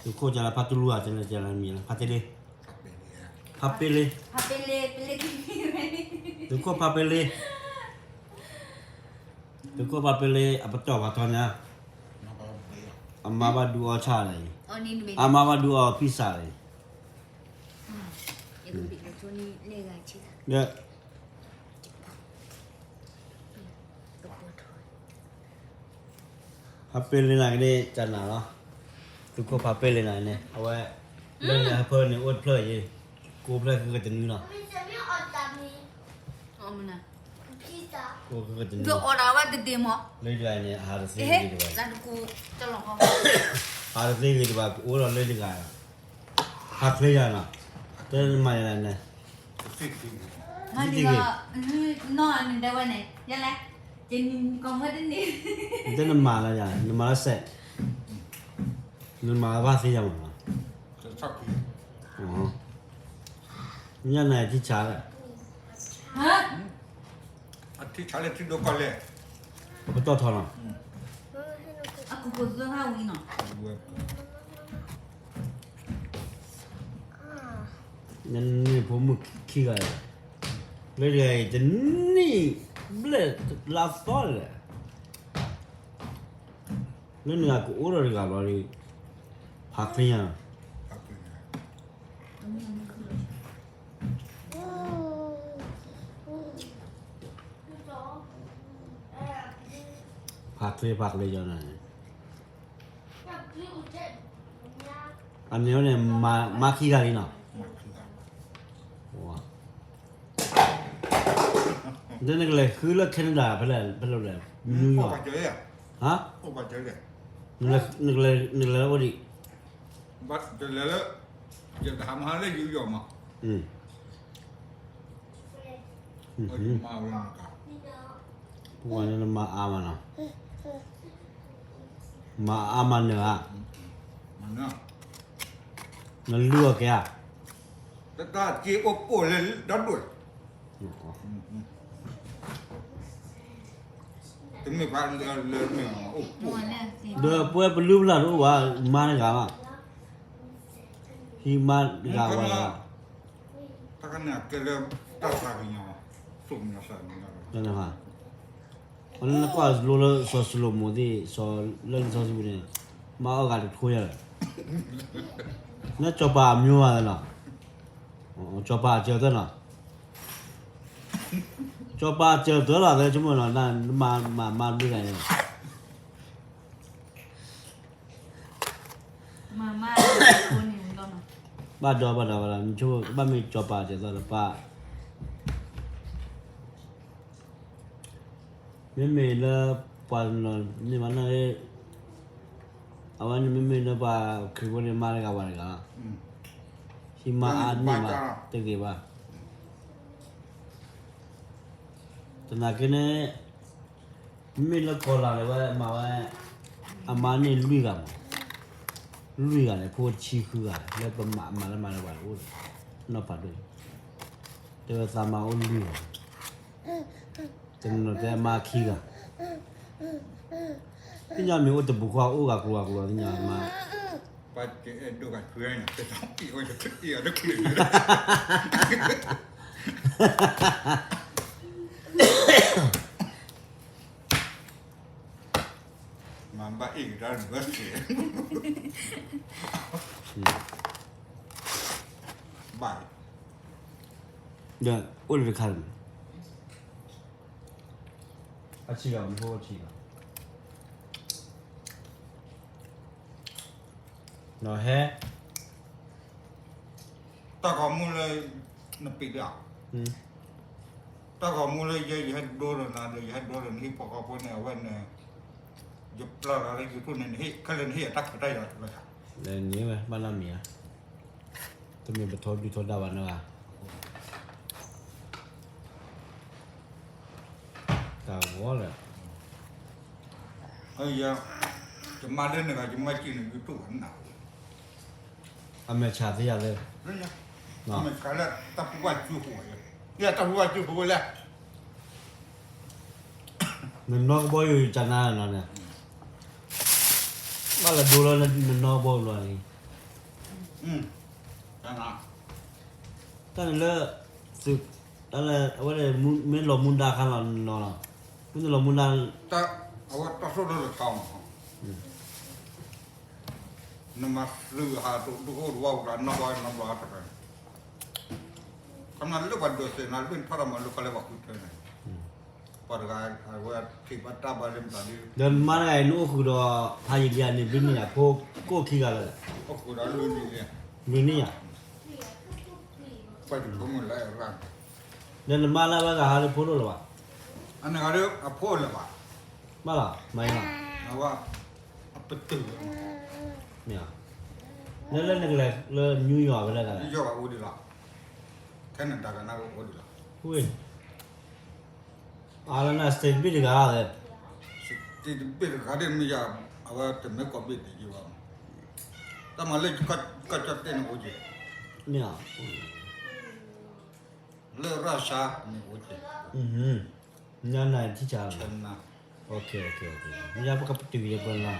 suko jalan patulu aja jalan mila patele papele suko papele apa tu katanya amma ba dua cha lai amma ba dua pizza lai ya papele na ni chana lo suko papele na ni awa le na phơ ni ot phơ ye ko phơ ke ke tenu lo ko ke tenu Yo ora wa de demo. le lai ni ha se Eh, ni ba dan ku tolong kau. ha se ni ba o lo le ni ga ha phê ya na te ma ya na Mandi ga no ani da wa ne. Ya la. Jadi kau mah ni. te na ma la ya na ma la se na ma ba se ya ma oh nya na ti cha la Ha? ที่ชาเลที่ดูก่อนเลย ba to tho na Aku kudu ha wi no. nhân ni po mu ki ga le le je ni ble la sol le ni ga ko o ro ga lo ri ha khin ya phạt lên cho này anh nếu này mà khi ra đi nào wow. Thế này là cứ là Canada phải là New พวก York ปัจจัยอ่ะ hả พวกปัจจัยเลย là cái gì บัดจะแล้วจะทำหาได้อยู่ยอมอ่ะ ừ มาวันนี้ก็ วันนี้มาอามันนะมาอามันเนอะ มันเนาะ nó lừa kìa แต่ถ้าจีโอโปเลยดัดด้วยถึงไม่พาเลยไม่โอ้โห Mana si. đưa bữa bữa lưu là đúng không mà này cả mà khi mà đi gặp vào ถ้ากันเนี่ยแกเริ่มตัดสายเนาะสุ่มเนาะสายเนาะ นั่นนะฮะวันนั้นก็รู้แล้วสรุปหมดที่เรื่องสุดเนี่ยมาเอาการคุยอะไรนั่นจบแบบမျိုးอะไรนะจบแบบเจอตัวน่ะจบแบบเจอตัวละแต่ชั่วโมงละนั่นมาดูกันเนี่ย Mama ko ni lo no. บ้านดอบ้านมันชั่วบ้านไม่จบแบบเจอตัวละป้าไม่ละปันนี่มันอะไรเอาวันนี้ไม่ละป้าคือคนนี้มาเลยกับวันนี้กันที่มาอันนี้มาตึกดีป่ะตอนนั้นเนี่ยไม่ละคนละเลยว่ามาว่าอามาเนี่ยลุยกันเลยพูดชี้คือกันแล้วเป็นมาแล้วว่าโอ้น่าปัดด้วยแต่ว่าสามาโอ้ลุยจนเราจะมาขี้กันที่ยามมีโอ้แต่บุกว่าโอ้กับกลัวที่ยามมา ปัจจัยดูกันเพื่อนเนี่ยจะต้องปีโอ้จะขึ้นเอียดขึ้นมันบ้าอีกด้านเบิร์ดเสียบ่าย เดี๋ยวโอ้เลยคันอาชีพมันโหดชีพน้อยแฮะ ตาขอมูเลยนับปีเดียวตาขอมูเลยยังให้โดนนะเลยให้โดนนี่พอเขาพูดเนี่ยว่าเนี่ยยุบเราอะไรอยู่ทุนนี่ให้เขาเล่นให้ตักได้ยังไงครับ เดี๋ยวนี้ไหมบ้านเราเมียต้องมีประทบดูทนดาวันนะวะกาววอลเลย เฮ้ยจะมาเล่นอะไรจะมากินอยู่ตู้หันหนาว อเมชาที่ยาเลย นั่นไงมันก็แล้วตะปูว่าจู่หัวเนี่ยตะปูว่าจู่หัวแล้ว มันนอกบ่อยอยู่จันนาเนาะเนี่ย ว่าละดูแล้วนอบ่ลอย นั่นนะ ตั้งแต่สึกตั้งแต่ว่าเลยไม่หลบมุนดาคันละนอนคุณจะหลบมุนดา แต่เอาว่าต้องสู้ด้วยทองนั่นมาลือหาดูโอ้ดูว่ากันน้อยน้อยแต่กันคำนั้นเรื่องวันเดือดเสียนั้นเป็นพระมันลูกอะไรบอกคุณเท่านั้นปรากฏว่าที่ปัตตาบาลิมตอนนี้ เดินมาไงนู้คือดอพายเกียนี่บินนี่พวกก็ขี้กันเลย ก็คือเราลืมนี่ บินนี่อ่ะ ไปถึงตรงนั้นแล้วร่าง เดินมาแล้วว่าก็หาได้พูดหรอวะ อันนั้นก็เรื่องอภัยเลยว่ะ มาล่ะไม่ล่ะ นะว่าอภิตื่น เนี่ยแล้วเล่นอะไรเล่นนิวยอร์กอะไรกัน นี่ยอดอุดิละแค่นั้นแต่กันนะอุดิละ หุ้ยอะไรนะสเตนบิดกันเลย ที่เป็นการเดินมีอย่างเอาว่าจะไม่ก็บิดอยู่ว่าแต่มาเล่นก็จะเต้นอุดิ เนี่ย เลือราชานี่อุดิ นี่นายที่จ้า เช่นนะ โอเคนี่ยังพวกกับติวยังเป็นละ